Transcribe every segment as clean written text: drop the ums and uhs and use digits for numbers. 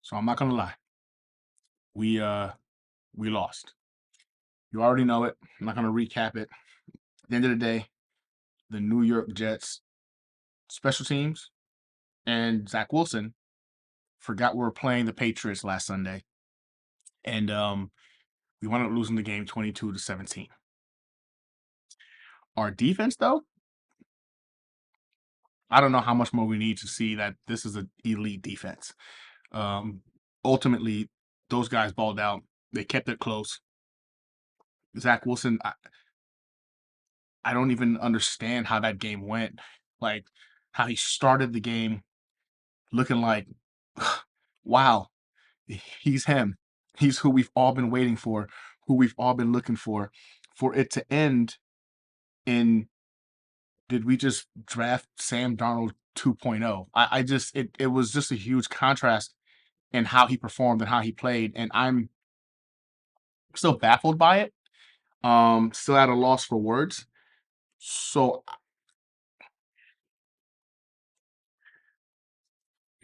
So I'm not gonna lie. We lost. You already know it. I'm not gonna recap it. At the end of the day, the New York Jets special teams and Zach Wilson forgot we were playing the Patriots last Sunday. And we wound up losing the game 22-17. Our defense, though, I don't know how much more we need to see that this is an elite defense. Ultimately, those guys balled out. They kept it close. Zach Wilson, I don't even understand how that game went. Like how he started the game looking like, wow, he's him. He's who we've all been waiting for, who we've all been looking for. For it to end in, did we just draft Sam Darnold 2.0? I just, it was just a huge contrast in how he performed and how he played. And I'm still baffled by it. Still at a loss for words. So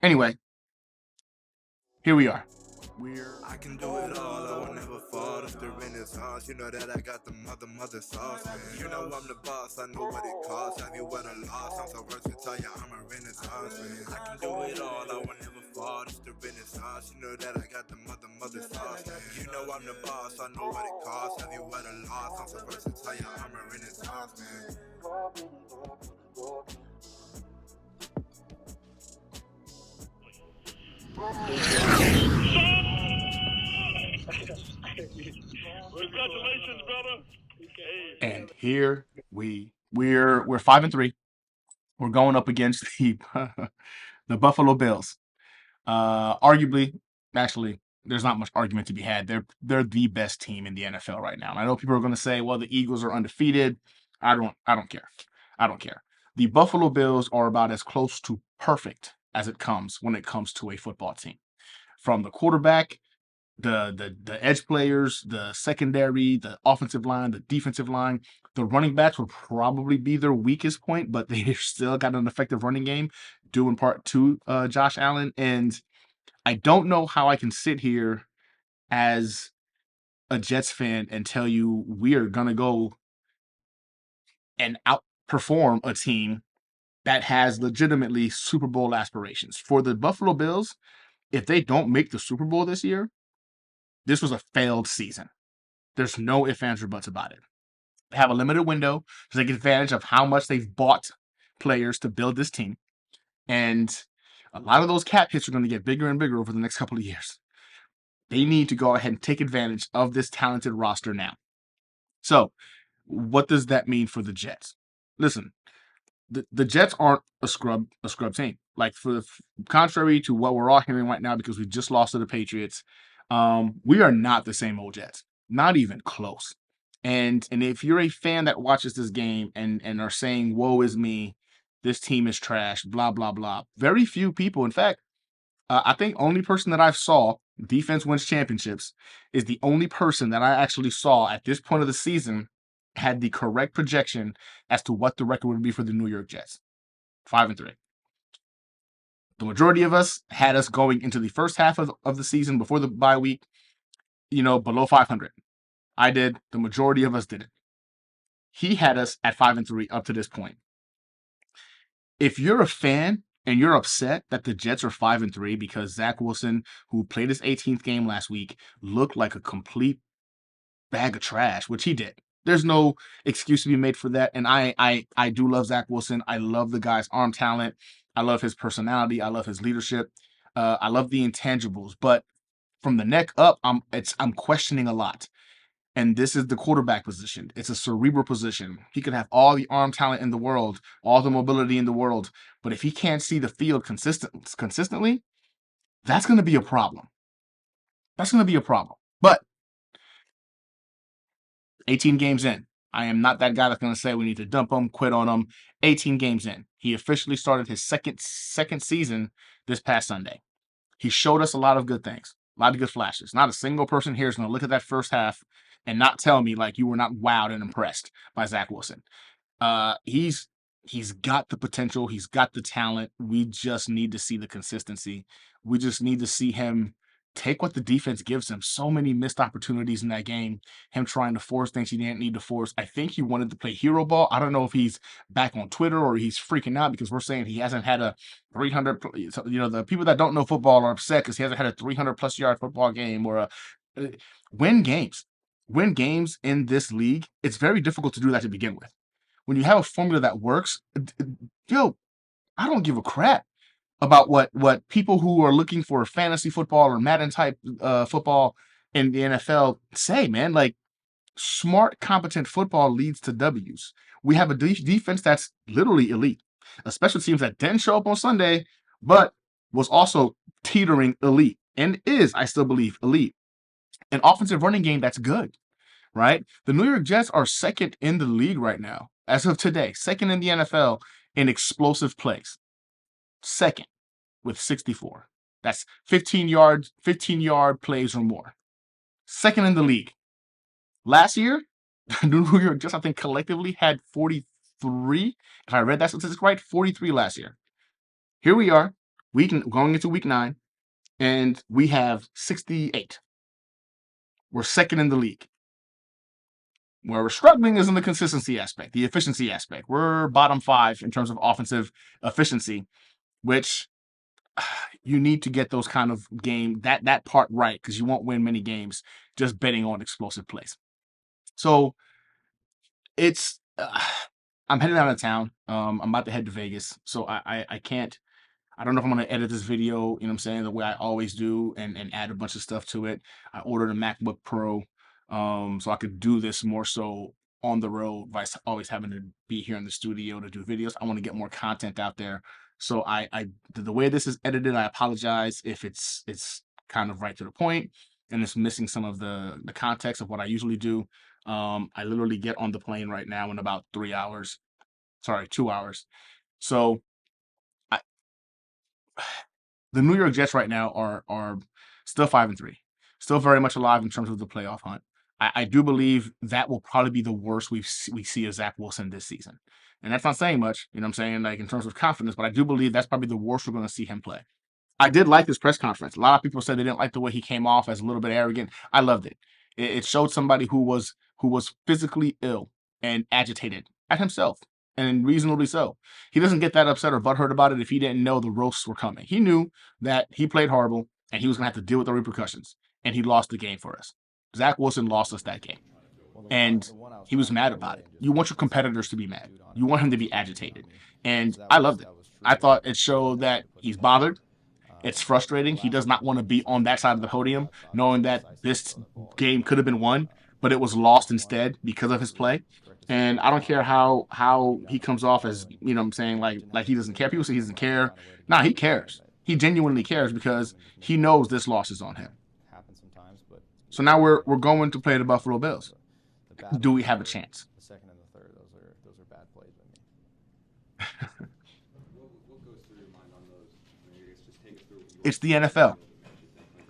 anyway, here we are. I can do it all, I will never fall. It's the Renaissance. You know that I got the mother sauce, man. You know I'm the boss, I know what it costs. Have you won a loss? I'm so versatile, yeah, I'm a Renaissance, man. I can do it all, I will never fall. It's the Renaissance. You know that I got the mother sauce, man. You know I'm the boss, I know what it costs. Have you won a loss? I'm so versatile, yeah, I'm a Renaissance, man. Congratulations, brother. And here we're 5-3. We're going up against the Buffalo Bills. Arguably, actually, there's not much argument to be had. They're the best team in the NFL right now. And I know people are going to say, well, the Eagles are undefeated. I don't care. I don't care. The Buffalo Bills are about as close to perfect as it comes when it comes to a football team. From the quarterback, the edge players, the secondary, the offensive line, the defensive line, the running backs would probably be their weakest point, but they still got an effective running game, due in part to Josh Allen. And I don't know how I can sit here as a Jets fan and tell you we are gonna go and outperform a team that has legitimately Super Bowl aspirations. For the Buffalo Bills, if they don't make the Super Bowl this year, this was a failed season. There's no ifs, ands, or buts about it. They have a limited window to take advantage of how much they've bought players to build this team. And a lot of those cap hits are going to get bigger and bigger over the next couple of years. They need to go ahead and take advantage of this talented roster now. So, what does that mean for the Jets? Listen, the Jets aren't a scrub team. Like, for contrary to what we're all hearing right now, because we just lost to the Patriots, we are not the same old Jets. Not even close. And if you're a fan that watches this game and are saying, woe is me, this team is trash, blah, blah, blah. Very few people, in fact, I think only person that I saw, defense wins championships, is the only person that I actually saw at this point of the season had the correct projection as to what the record would be for the New York Jets. 5-3. The majority of us had us going into the first half of the season before the bye week, below 500. I did. The majority of us didn't. He had us at 5-3 up to this point. If you're a fan and you're upset that the Jets are 5-3 because Zach Wilson, who played his 18th game last week, looked like a complete bag of trash, which he did. There's no excuse to be made for that. And I do love Zach Wilson. I love the guy's arm talent. I love his personality. I love his leadership. I love the intangibles. But from the neck up, I'm questioning a lot. And this is the quarterback position. It's a cerebral position. He could have all the arm talent in the world, all the mobility in the world, but if he can't see the field consistently, that's going to be a problem. That's going to be a problem. But 18 games in, I am not that guy that's going to say we need to dump him, quit on him. 18 games in, he officially started his second season this past Sunday. He showed us a lot of good things, a lot of good flashes. Not a single person here is going to look at that first half and not tell me like you were not wowed and impressed by Zach Wilson. He's He's got the potential. He's got the talent. We just need to see the consistency. We just need to see him take what the defense gives him. So many missed opportunities in that game. Him trying to force things he didn't need to force. I think he wanted to play hero ball. I don't know if he's back on Twitter or he's freaking out because we're saying he hasn't had a 300. The people that don't know football are upset because he hasn't had a 300 plus yard football game or a uh, win games. Win games in this league. It's very difficult to do that to begin with. When you have a formula that works, yo, I don't give a crap about what people who are looking for fantasy football or Madden type football in the NFL say, man. Like smart, competent football leads to W's. We have a defense that's literally elite, a special teams that didn't show up on Sunday, but was also teetering elite and is, I still believe, elite. An offensive running game that's good, right? The New York Jets are second in the league right now, as of today, second in the NFL in explosive plays. Second with 64. That's 15-yard plays or more. Second in the league. Last year, the New York Jets, I think, collectively had 43. If I read that statistic right, 43 last year. Here we are, going into week 9, and we have 68. We're second in the league. Where we're struggling is in the consistency aspect, the efficiency aspect. We're bottom 5 in terms of offensive efficiency, which you need to get those kind of that part right because you won't win many games just betting on explosive plays. So it's I'm heading out of town. I'm about to head to Vegas, so I can't. I don't know if I'm going to edit this video, you know what I'm saying, the way I always do and add a bunch of stuff to it. I ordered a MacBook Pro so I could do this more so on the road by always having to be here in the studio to do videos. I want to get more content out there. So the way this is edited, I apologize if it's kind of right to the point and it's missing some of the context of what I usually do. I literally get on the plane right now in about 2 hours. So I, the New York Jets right now are still 5-3, still very much alive in terms of the playoff hunt. I do believe that will probably be the worst we see of Zach Wilson this season, and that's not saying much. You know what I'm saying, like in terms of confidence, but I do believe that's probably the worst we're going to see him play. I did like his press conference. A lot of people said they didn't like the way he came off as a little bit arrogant. I loved it. It showed somebody who was physically ill and agitated at himself, and reasonably so. He doesn't get that upset or butthurt about it if he didn't know the roasts were coming. He knew that he played horrible and he was gonna have to deal with the repercussions, and he lost the game for us. Zach Wilson lost us that game, and he was mad about it. You want your competitors to be mad. You want him to be agitated, and I loved it. I thought it showed that he's bothered. It's frustrating. He does not want to be on that side of the podium, knowing that this game could have been won, but it was lost instead because of his play. And I don't care how he comes off as, you know what I'm saying, like he doesn't care. People say he doesn't care. Nah, he cares. He genuinely cares because he knows this loss is on him. So now we're going to play the Buffalo Bills. Do we have a chance? The second and the third, those are bad plays by me. What goes through your mind on those? I mean, just take us through It's the NFL.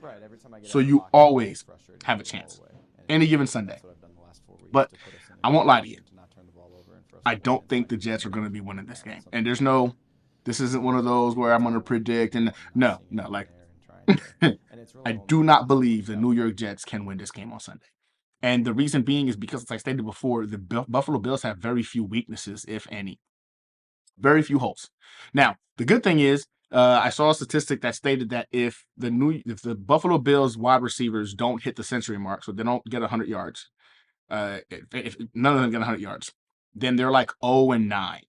Right. Every time I get So you always have a chance. Any given Sunday. But I won't lie to you. I don't think the Jets are going to be winning this game. And this isn't one of those where I'm going to predict. And no, like, I do not believe the New York Jets can win this game on Sunday. And the reason being is because, as I stated before, the Buffalo Bills have very few weaknesses, if any. Very few holes. Now, the good thing is, I saw a statistic that stated that if the Buffalo Bills wide receivers don't hit the century mark, so they don't get 100 yards, if none of them get 100 yards, then they're like 0-9.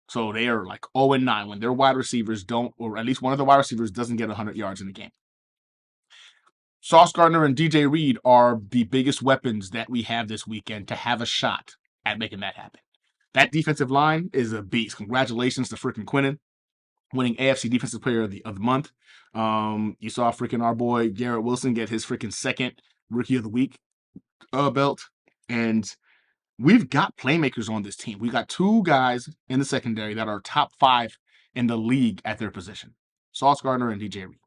So they are like 0-9 when their wide receivers don't, or at least one of the wide receivers doesn't get 100 yards in the game. Sauce Gardner and DJ Reed are the biggest weapons that we have this weekend to have a shot at making that happen. That defensive line is a beast. Congratulations to freaking Quinnen, winning AFC Defensive Player of the Month. You saw freaking our boy Garrett Wilson get his freaking second Rookie of the Week belt. And we've got playmakers on this team. We got 2 guys in the secondary that are top 5 in the league at their position. Sauce Gardner and DJ Reed.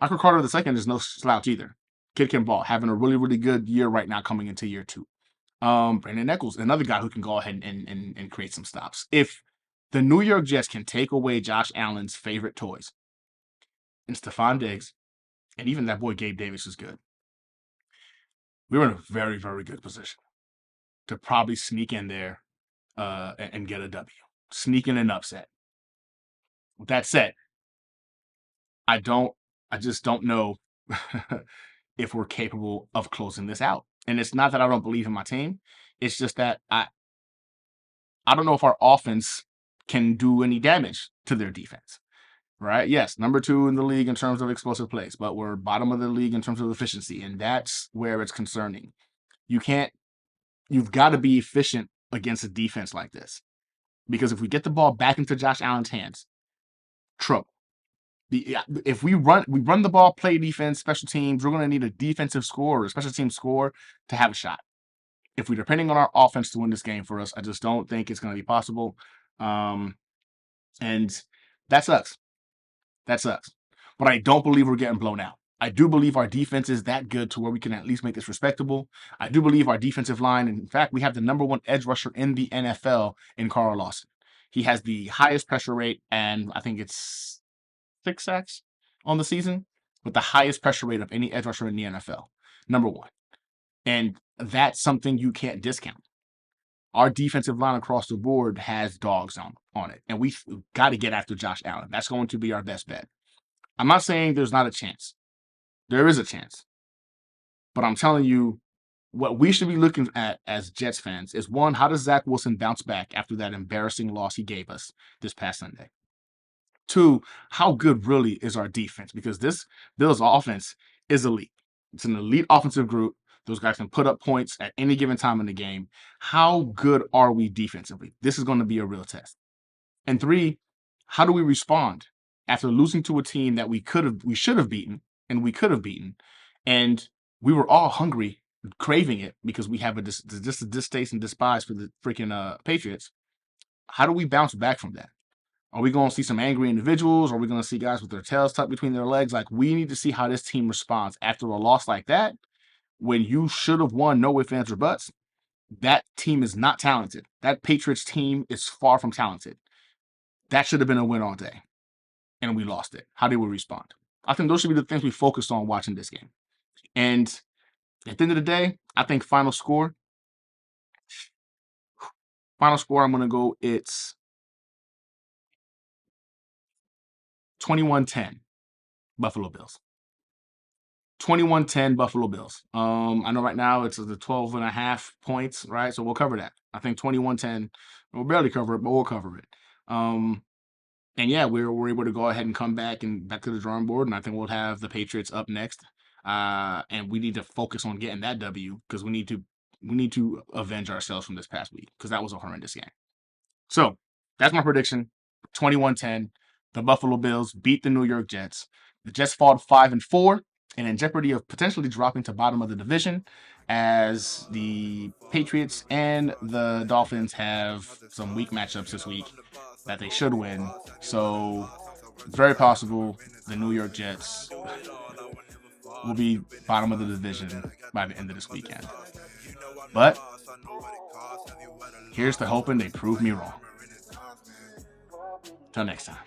Michael Carter II is no slouch either. Kid can ball, having a really, really good year right now coming into year 2. Brandon Eccles, another guy who can go ahead and create some stops if The New York Jets can take away Josh Allen's favorite toys, and Stephon Diggs, and even that boy Gabe Davis is good. We're in a very, very good position to probably sneak in there and get a W. Sneak in an upset. With that said, I just don't know if we're capable of closing this out. And it's not that I don't believe in my team. It's just that I don't know if our offense can do any damage to their defense. Right? Yes, number 2 in the league in terms of explosive plays, but we're bottom of the league in terms of efficiency, and that's where it's concerning. You've got to be efficient against a defense like this. Because if we get the ball back into Josh Allen's hands, trouble. If we run the ball, play defense, special teams, we're going to need a defensive score or a special team score to have a shot. If we're depending on our offense to win this game for us, I just don't think it's going to be possible. And that sucks. That sucks. But I don't believe we're getting blown out. I do believe our defense is that good to where we can at least make this respectable. I do believe our defensive line, and in fact, we have the number 1 edge rusher in the NFL in Carl Lawson. He has the highest pressure rate, and I think it's 6 sacks on the season, with the highest pressure rate of any edge rusher in the NFL. Number 1. And that's something you can't discount. Our defensive line across the board has dogs on it, and we've got to get after Josh Allen. That's going to be our best bet. I'm not saying there's not a chance. There is a chance. But I'm telling you, what we should be looking at as Jets fans is, 1, how does Zach Wilson bounce back after that embarrassing loss he gave us this past Sunday? 2, how good really is our defense? Because this Bills offense is elite. It's an elite offensive group. Those guys can put up points at any given time in the game. How good are we defensively? This is going to be a real test. And 3, how do we respond after losing to a team that we should have beaten, and we could have beaten, and we were all hungry, craving it because we have just a distaste and despise for the freaking Patriots? How do we bounce back from that? Are we going to see some angry individuals? Are we going to see guys with their tails tucked between their legs? Like, we need to see how this team responds after a loss like that, when you should have won, no ifs, ands, or buts. That team is not talented. That Patriots team is far from talented. That should have been a win all day, and we lost it. How did we respond? I think those should be the things we focused on watching this game. And at the end of the day, I think final score, I'm going to go, it's 21-10 Buffalo Bills. 21-10 Buffalo Bills. I know right now it's the 12.5 points, right? So we'll cover that. I think 21-10. We'll barely cover it, but we'll cover it. And yeah, we're able to go ahead and come back to the drawing board, and I think we'll have the Patriots up next. And we need to focus on getting that W, because we need to avenge ourselves from this past week, because that was a horrendous game. So that's my prediction. 21-10. The Buffalo Bills beat the New York Jets. The Jets fall to 5-4 and in jeopardy of potentially dropping to bottom of the division, as the Patriots and the Dolphins have some weak matchups this week that they should win. So it's very possible the New York Jets will be bottom of the division by the end of this weekend. But here's to hoping they prove me wrong. Till next time.